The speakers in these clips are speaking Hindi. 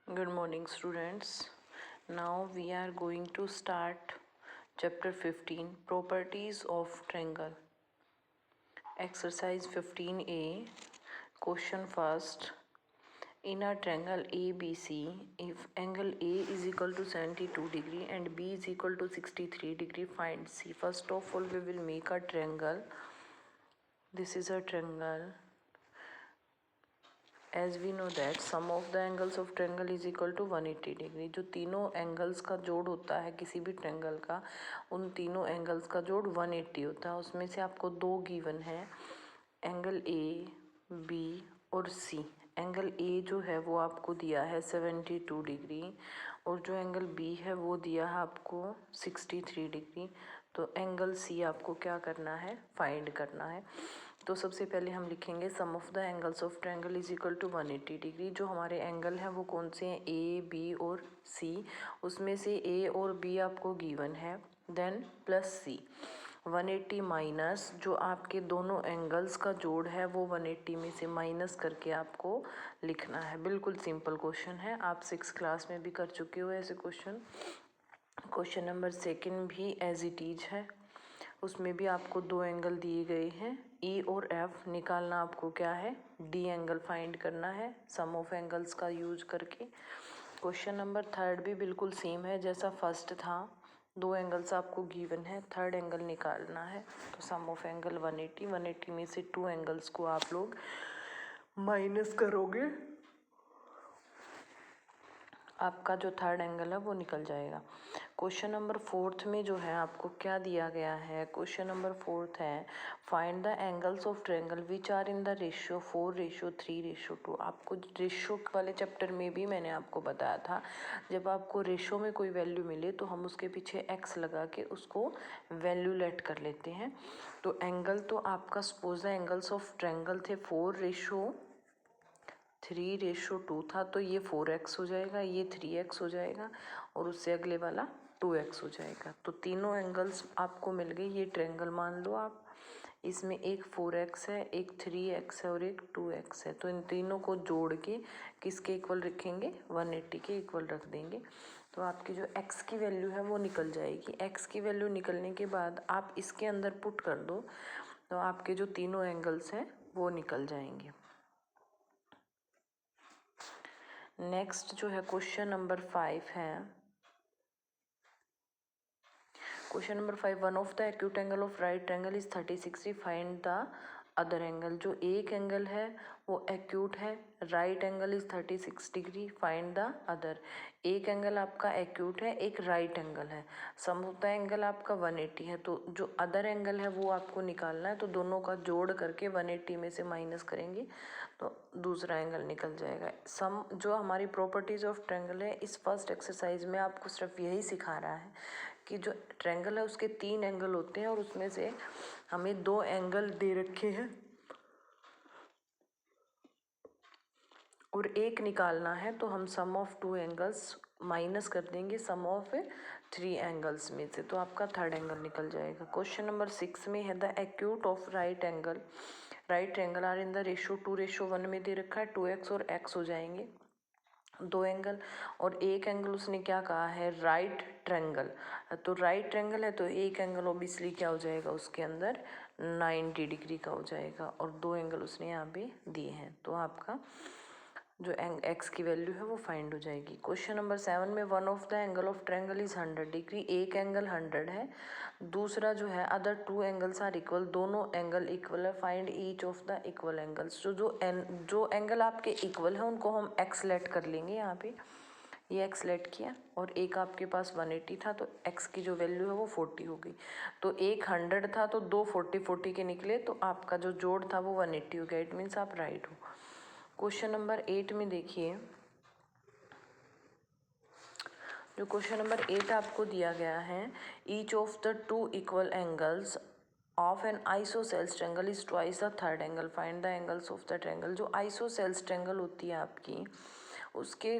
Good morning, students. Now we are going to start chapter 15, Properties of Triangle. Exercise 15A. Question first. In a triangle ABC, if angle A is equal to 72 degree and B is equal to 63 degree, find C. First of all, we will make a triangle. This is a triangle. As we know that sum of the angles of triangle is equal to 180 degree. जो तीनों एंगल्स का जोड़ होता है किसी भी ट्रायंगल का, उन तीनों एंगल्स का जोड़ 180 होता है। उसमें से आपको दो गिवन है, एंगल ए बी और सी। एंगल ए जो है वो आपको दिया है 72 डिग्री और जो एंगल बी है वो दिया है आपको 63 डिग्री। तो एंगल सी आपको क्या करना है, फाइंड करना है। तो सबसे पहले हम लिखेंगे sum of the angles of triangle is equal to 180 degree. जो हमारे एंगल हैं वो कौन से हैं, ए बी और सी। उसमें से ए और बी आपको गिवन है, देन प्लस सी। 180 माइनस जो आपके दोनों एंगल्स का जोड़ है वो 180 में से माइनस करके आपको लिखना है। बिल्कुल सिंपल क्वेश्चन है, आप 6 क्लास में भी कर चुके हो ऐसे क्वेश्चन। क्वेश्चन नंबर सेकंड भी एज इट इज है। उसमें भी आपको दो एंगल दिए गए हैं, ई और एफ। निकालना आपको क्या है, डी एंगल फाइंड करना है सम ऑफ एंगल्स का यूज करके। क्वेश्चन नंबर थर्ड भी बिल्कुल सेम है जैसा फर्स्ट था। दो एंगल्स आपको गिवन है, थर्ड एंगल निकालना है। तो सम ऑफ एंगल 180 में से टू एंगल्स को आप लोग माइनस करोगे, आपका जो थर्ड एंगल है वो निकल जाएगा। क्वेश्चन नंबर फोर्थ में जो है आपको क्या दिया गया है, क्वेश्चन नंबर फोर्थ है find the angles of triangle which are in the ratio 4:3:2। आपको रेशियो वाले चैप्टर में भी मैंने आपको बताया था, जब आपको रेशियो में कोई वैल्यू मिले तो हम उसके पीछे एक्स लगा के उसको वैल्यू लेट कर लेते हैं। तो एंगल तो आपका suppose the angles of triangle थे 4:3:2 था, तो ये 4x हो जाएगा, ये 3x हो जाएगा और उससे अगले वाला 2x हो जाएगा। तो तीनों एंगल्स आपको मिल गए। ये ट्रायंगल मान लो आप, इसमें एक 4x है, एक 3x है और एक 2x है। तो इन तीनों को जोड़ के किसके इक्वल रखेंगे, 180 के इक्वल रख देंगे। तो आपकी जो x की वैल्यू है वो निकल जाएगी। x की वैल्यू निकलने के बाद आप इसके अंदर पुट कर दो तो आपके जो तीनों एंगल्स हैं वो निकल जाएंगे। नेक्स्ट जो है क्वेश्चन नंबर 5 है। Question number 5, one of the acute angle of right triangle is 30/60, find the other angle. जो एक एंगल है वो एक्यूट है, right angle is 36 degree, find the other. एक एंगल आपका एक्यूट है, एक राइट एंगल है, समूचा एंगल आपका 180 है। तो जो अदर एंगल है वो आपको निकालना है। तो दोनों का जोड़ करके 180 में से माइनस करेंगे तो दूसरा एंगल निकल जाएगा। सम जो हमारी प्रॉपर्टीज ऑफ ट्रायंगल है, इस फर्स्ट एक्सरसाइज में आपको सिर्फ यही सिखा रहा है कि जो ट्रायंगल है उसके 3 एंगल होते हैं और उसमें से हमें 2 एंगल दे रखे हैं और एक निकालना है। तो हम सम ऑफ 2 एंगल्स माइनस कर देंगे सम ऑफ 3 एंगल्स में से, तो आपका थर्ड एंगल निकल जाएगा। क्वेश्चन नंबर 6 में है the acute of right angle, right triangle are in the ratio 2:1 में दे रखा है। 2x और x हो जाएंगे दो एंगल, और एक एंगल उसने क्या कहा है, राइट ट्रायंगल। तो राइट ट्रायंगल है तो एक एंगल ओबियसली क्या हो जाएगा, उसके अंदर 90 डिग्री का हो जाएगा और दो एंगल उसने यहाँ पे दिए हैं। तो आपका जो एक्स की वैल्यू है वो फाइंड हो जाएगी। क्वेश्चन नंबर 7 में one of the angle of triangle is 100 degree. एक एंगल 100 है, दूसरा जो है अदर 2 एंगल्स आर इक्वल, दोनों एंगल इक्वल है, find each of the equal angles. जो एंगल आपके इक्वल है उनको हम एक्स लेट कर लेंगे। यहाँ पे ये एक्स लेट किया और एक आपके पास 180 था तो एक्स की जो वैल्यू है वो 40 हो गई। तो एक 100 था तो दो 40 के निकले, तो आपका जो जोड़ था वो 180 हो गया। इट मीन्स आप राइट हो। क्वेश्चन नंबर 8 में देखिए, जो क्वेश्चन नंबर 8 आपको दिया गया है, each of the 2 equal angles of N isosceles triangle is twice the third angle, find the angles of the triangle. जो आइसोसेल्स ट्रायंगल होती है आपकी, उसके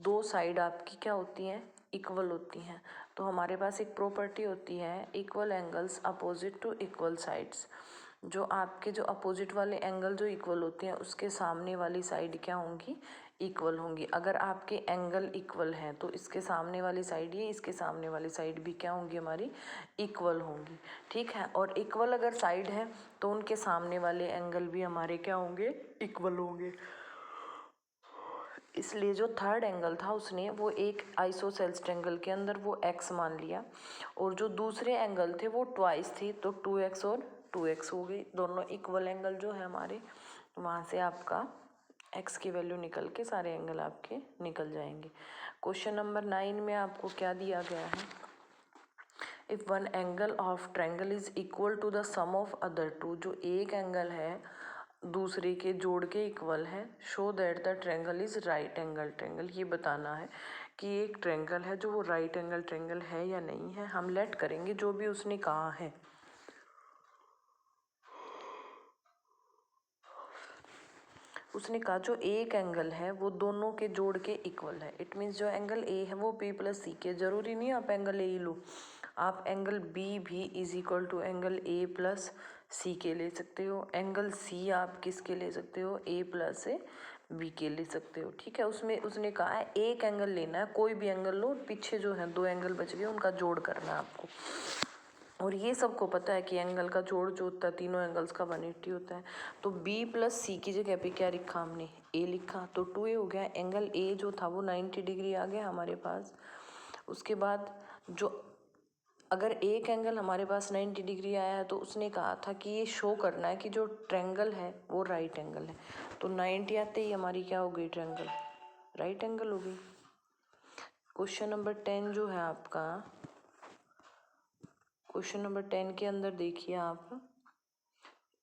दो साइड आपकी क्या होती हैं, इक्वल होती हैं। तो हमारे पास एक प्रॉपर्टी होती है equal angles opposite to equal sides. जो आपके जो अपोजिट वाले एंगल जो इक्वल होते हैं उसके सामने वाली साइड क्या होंगी, इक्वल होंगी। अगर आपके एंगल इक्वल हैं तो इसके सामने वाली साइड ये, इसके सामने वाली साइड भी क्या होंगी हमारी, इक्वल होंगी। ठीक है, और इक्वल अगर साइड है तो उनके सामने वाले एंगल भी हमारे क्या होंगे, इक्वल होंगे। इसलिए जो थर्ड एंगल था उसने वो एक आइसोसेल्स ट्रायंगल के अंदर वो x मान लिया, और जो दूसरे एंगल थे वो ट्वाइस थी, तो 2x और 2x हो गई। दोनों इक्वल एंगल जो है हमारे, वहाँ से आपका x की वैल्यू निकल के सारे एंगल आपके निकल जाएंगे। क्वेश्चन नंबर 9 में आपको क्या दिया गया है, if one angle of triangle is equal to the sum of other two, जो एक एंगल है दूसरे के जोड़ के इक्वल है, show that the triangle is right angle triangle. ये बताना है कि एक ट्रायंगल है जो वो राइट एंगल ट्रायंगल है या नहीं है। हम लेट करेंगे जो भी उसने कहा है। उसने कहा जो एक एंगल है वो दोनों के जोड़ के इक्वल है। इट मीन्स जो एंगल ए है वो बी प्लस सी के, जरूरी नहीं आप एंगल ए ही लो, आप एंगल बी भी is equal to angle A plus C के ले सकते हो। एंगल सी आप किसके ले सकते हो, ए प्लस बी के ले सकते हो। ठीक है, उसमें उसने कहा है एक एंगल लेना है, कोई भी एंगल लो, पीछे जो है दो एंगल बच गए उनका जोड़ करना है आपको। और ये सबको पता है कि एंगल का जोड़ जो होता है तीनों एंगल्स का 180 होता है। तो b प्लस सी की जगह पे क्या लिखा हमने, a लिखा, तो 2a हो गया। एंगल a जो था वो 90 डिग्री आ गया हमारे पास। उसके बाद जो अगर एक एंगल हमारे पास 90 डिग्री आया है तो उसने कहा था कि ये शो करना है कि जो ट्रायंगल है वो राइट एंगल है। तो 90 आते ही हमारी क्या हो गई, ट्रायंगल राइट एंगल हो गई। क्वेश्चन नंबर 10 जो है आपका, क्वेश्चन नंबर 10 के अंदर देखिए आप,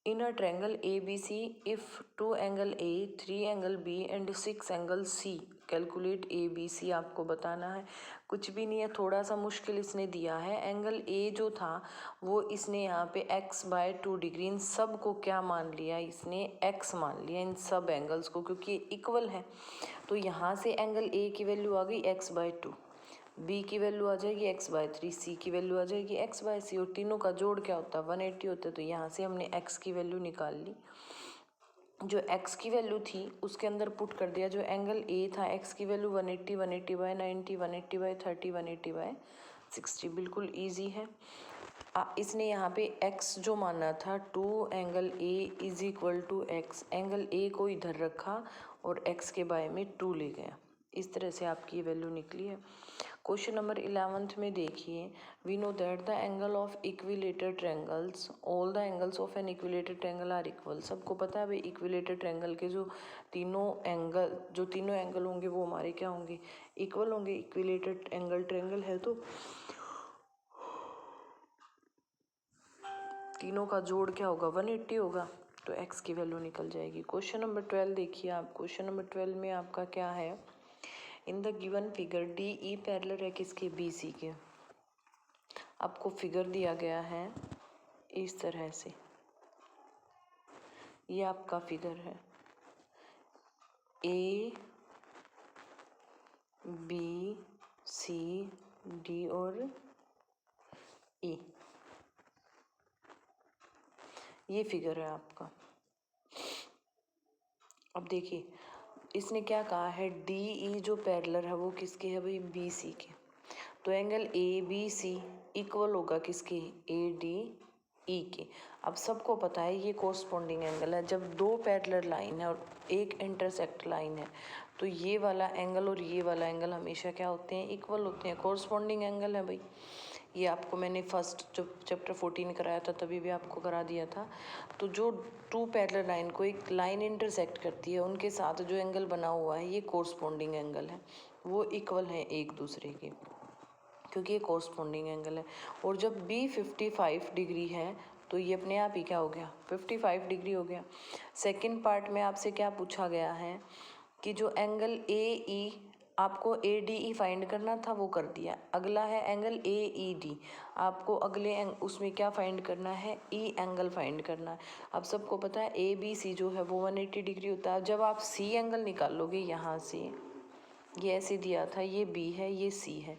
in a triangle A B C if 2 angle A 3 angle B and 6 angle C calculate A B C आपको बताना है। कुछ भी नहीं है, थोड़ा सा मुश्किल इसने दिया है। एंगल ए जो था वो इसने यहाँ पे x/2 डिग्री, इन सब को क्या मान लिया इसने, x मान लिया इन सब एंगल्स को, क्योंकि इक्वल है। तो यहाँ से एंगल ए की वैल्यू आ गई x/2, बी की वैल्यू आ जाएगी x/3, सी की वैल्यू आ जाएगी x/c, और तीनों का जोड़ क्या होता है 180 होता है। तो यहाँ से हमने x की वैल्यू निकाल ली। जो x की वैल्यू थी उसके अंदर पुट कर दिया। जो एंगल ए था x की वैल्यू 180, 180/90, 180/30, 180/60, बिल्कुल ईजी है। इसने यहाँ पे x जो माना था 2 angle A is equal to x, angle A को इधर रखा और x के बाय में 2 ले गया। इस तरह से आपकी ये वैल्यू निकली है। क्वेश्चन नंबर 11 में देखिए, we know that the angle of equilateral triangles, all the angles of an equilateral triangle are equal. सबको पता है भाई इक्विलेटरल ट्रायंगल के जो तीनों एंगल होंगे वो हमारे क्या होंगे, इक्वल होंगे। इक्विलेटरल एंगल ट्रायंगल है तो तीनों का जोड़ क्या होगा, 180 होगा, तो x की वैल्यू निकल जाएगी। क्वेश्चन नंबर 12 देखिए आप, क्वेश्चन नंबर 12 में आपका क्या है, in the given figure D E parallel है किसके, बी सी के। आपको फिगर दिया गया है इस तरह से, ये आपका फिगर है ए बी सी डी और ई, ये फिगर है आपका। अब देखिए इसने क्या कहा है, डी ई जो पैरेलल है वो किसके है भाई, बी सी के। तो angle A B C equal होगा किसके, ए डी ई के। अब सबको पता है ये कोरस्पॉन्डिंग एंगल है। जब दो पैरेलल लाइन है और एक इंटरसेक्ट लाइन है तो ये वाला एंगल और ये वाला एंगल हमेशा क्या होते हैं, इक्वल होते हैं, कोरस्पॉन्डिंग एंगल है भाई। ये आपको मैंने फर्स्ट जब चैप्टर 14 कराया था तभी भी आपको करा दिया था। तो जो टू पैरेलल लाइन को एक लाइन इंटरसेक्ट करती है उनके साथ जो एंगल बना हुआ है ये कोरस्पॉन्डिंग एंगल है, वो इक्वल है एक दूसरे के, क्योंकि ये कोरस्पॉन्डिंग एंगल है। और जब बी 55 डिग्री है तो ये अपने आप ही क्या हो गया, 55 डिग्री हो गया। सेकंड पार्ट में आपसे क्या पूछा गया है कि जो एंगल ए ई, आपको ए डी ई फाइंड करना था वो कर दिया। अगला है एंगल ए ई डी, आपको अगले उसमें क्या फाइंड करना है, ई एंगल फाइंड करना है। अब सबको पता है ए बी सी जो है वो 180 डिग्री होता है। जब आप सी एंगल निकालोगे यहाँ से, ये ऐसे दिया था, ये बी है ये सी है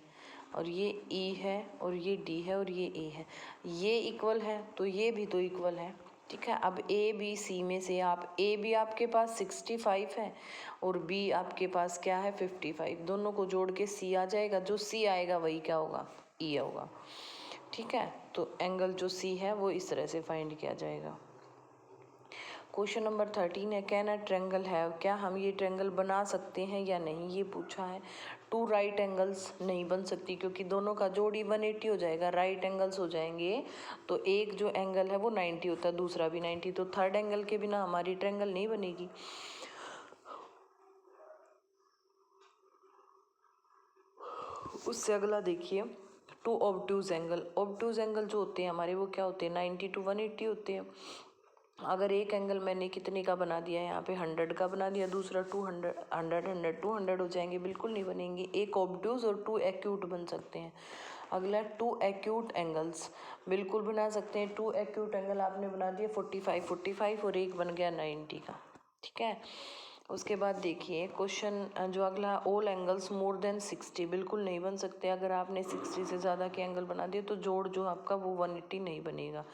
और ये ई है और ये डी है और ये ए है, ये इक्वल है तो ये भी तो इक्वल है। ठीक है। अब ए बी सी में से आप ए बी आपके पास 65 है और बी आपके पास क्या है 55, दोनों को जोड़ के सी आ जाएगा, जो सी आएगा वही क्या होगा ई होगा। ठीक है, तो एंगल जो सी है वो इस तरह से फाइंड किया जाएगा। क्वेश्चन नंबर 13 है, कैन अ ट्रेंगल है, क्या हम ये ट्रेंगल बना सकते हैं या नहीं, ये पूछा है। टू राइट एंगल्स नहीं बन सकती क्योंकि दोनों का जोड़ ही 180 हो जाएगा, राइट एंगल्स हो जाएंगे तो एक जो एंगल है वो 90 होता है, दूसरा भी 90, तो थर्ड एंगल के बिना हमारी ट्रेंगल नहीं बनेगी। उससे अगला देखिए, two obtuse angle. Obtuse angle जो होते हैं हमारे वो क्या होते हैं 90 to 180 होते हैं। अगर एक एंगल मैंने कितने का बना दिया है यहाँ पे 100 का बना दिया, दूसरा 200 100 200 हो जाएंगे, बिल्कुल नहीं बनेंगे। एक ऑब्ट्यूज और टू एक्यूट बन सकते हैं। अगला टू एक्यूट एंगल्स बिल्कुल बना सकते हैं। टू एक्यूट एंगल आपने बना दिया 45 और एक बन गया 90 का। ठीक है, उसके बाद देखिए क्वेश्चन जो अगला, ऑल एंगल्स मोर देन 60 बिल्कुल नहीं बन सकते। अगर आपने 60 से ज़्यादा के एंगल बना दिए तो जोड़ जो आपका वो 180 नहीं बनेगा।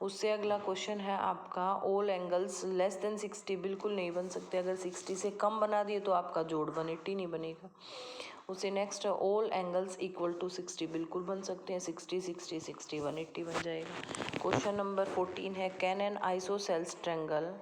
उससे अगला क्वेश्चन है आपका, ऑल एंगल्स लेस देन 60 बिल्कुल नहीं बन सकते। अगर 60 से कम बना दिए तो आपका जोड़ 180 नहीं बनेगा। उससे next, all angles equal to 60 बिल्कुल बन सकते हैं, 60 60 60 180 बन जाएगा। क्वेश्चन नंबर 14 है, can an isosceles triangle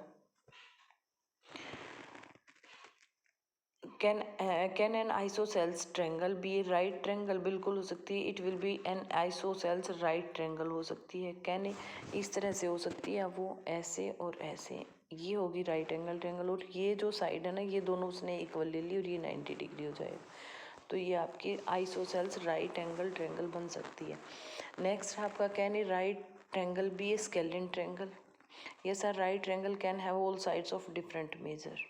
can an isosceles triangle be right triangle, बिल्कुल हो सकती है। It will be an isosceles right triangle हो सकती है। कैन इस तरह से हो सकती है, वो ऐसे और ऐसे, ये होगी राइट एंगल ट्रेंगल, और ये जो साइड है ना ये दोनों उसने इक्वल ले ली और ये 90 डिग्री हो जाएगा, तो ये आपकी आइसोसेल्स राइट एंगल ट्रेंगल बन सकती है। नेक्स्ट है आपका, can a right triangle be a scalene triangle. Yes sir, right triangle can have all sides of different measure.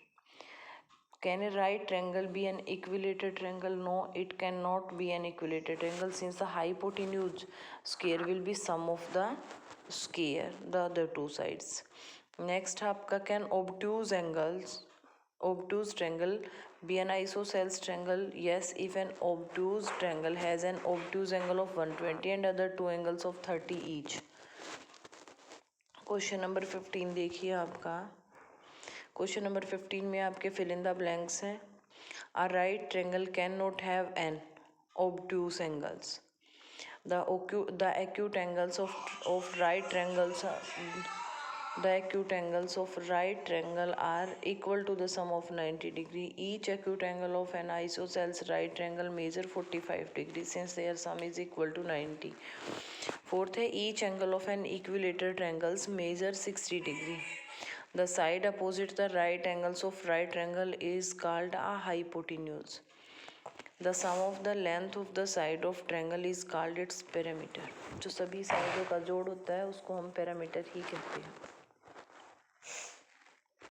Can a right triangle be an equilateral triangle? No, it cannot be an equilateral triangle since the hypotenuse square will be sum of the square, the other two sides. Next आपका, can obtuse triangle be an isosceles triangle? Yes, if an obtuse triangle has an obtuse angle of 120 and other two angles of 30 each. Question number 15 देखिए आपका। क्वेश्चन नंबर 15 में आपके फिल इन द ब्लैंक्स हैं। A right triangle can not have an obtuse angles. The acute angles of right triangles the acute angles of right triangle are equal to the sum of 90 degree. Each acute angle of an isosceles right triangle measure 45 degree since their sum is equal to 90. Fourth है, each angle of an equilateral triangles measure 60 degree. The side opposite the right angles of right triangle is called a hypotenuse. The sum of the length of the side of triangle is called its perimeter. जो सभी साइडों का जोड़ होता है उसको हम पैरामीटर ही कहते हैं।